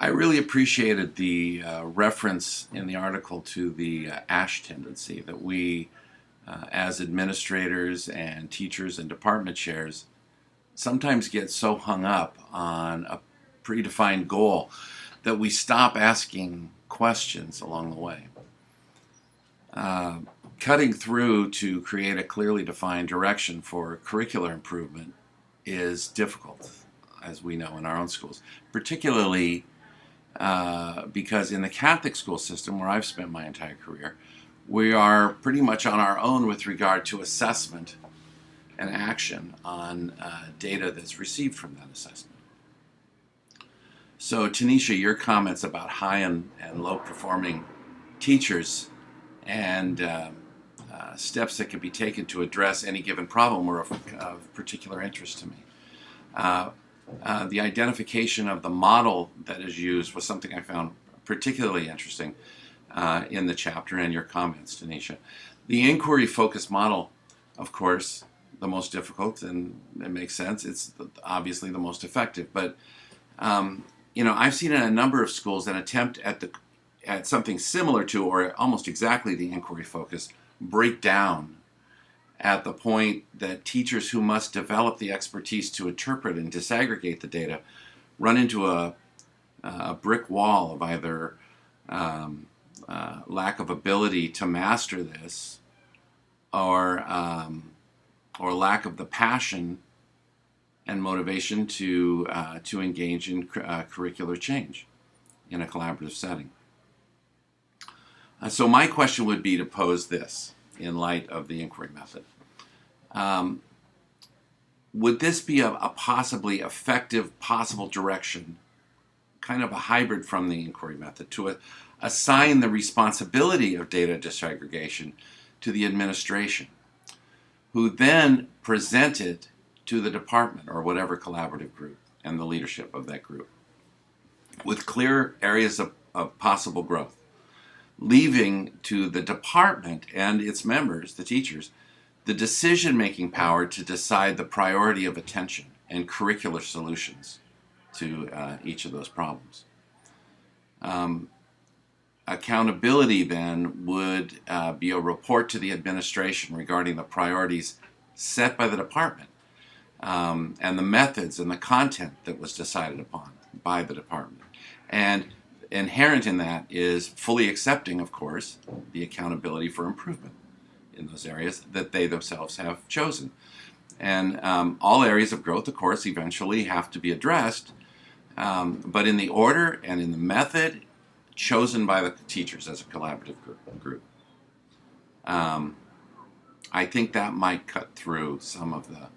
I really appreciated the reference in the article to the ASH tendency that we, as administrators and teachers and department chairs, sometimes get so hung up on a predefined goal that we stop asking questions along the way. Cutting through to create a clearly defined direction for curricular improvement is difficult, as we know in our own schools, particularly because in the Catholic school system, where I've spent my entire career, we are pretty much on our own with regard to assessment and action on data that's received from that assessment. So, Tanisha, your comments about high and low performing teachers and steps that can be taken to address any given problem were of particular interest to me. The identification of the model that is used was something I found particularly interesting in the chapter and your comments, Tanisha. The inquiry-focused model, of course, the most difficult, and it makes sense. It's obviously the most effective. But I've seen in a number of schools an attempt at something similar to, or almost exactly, the inquiry focus break down at the point that teachers who must develop the expertise to interpret and disaggregate the data run into a brick wall of either lack of ability to master this or lack of the passion and motivation to engage in curricular change in a collaborative setting. So my question would be to pose this in light of the inquiry method. Would this be a possibly effective possible direction, kind of a hybrid from the inquiry method, to assign the responsibility of data disaggregation to the administration, who then present it to the department or whatever collaborative group and the leadership of that group with clear areas of possible growth, leaving to the department and its members, the teachers, the decision-making power to decide the priority of attention and curricular solutions to each of those problems. Accountability then would be a report to the administration regarding the priorities set by the department and the methods and the content that was decided upon by the department. And inherent in that is fully accepting, of course, the accountability for improvement in those areas that they themselves have chosen. And all areas of growth, of course, eventually have to be addressed, but in the order and in the method chosen by the teachers as a collaborative group. I think that might cut through some of the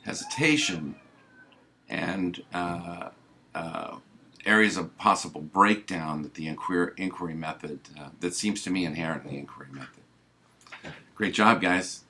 hesitation and areas of possible breakdown that the inquiry method, that seems to me inherent in the inquiry method. Great job, guys.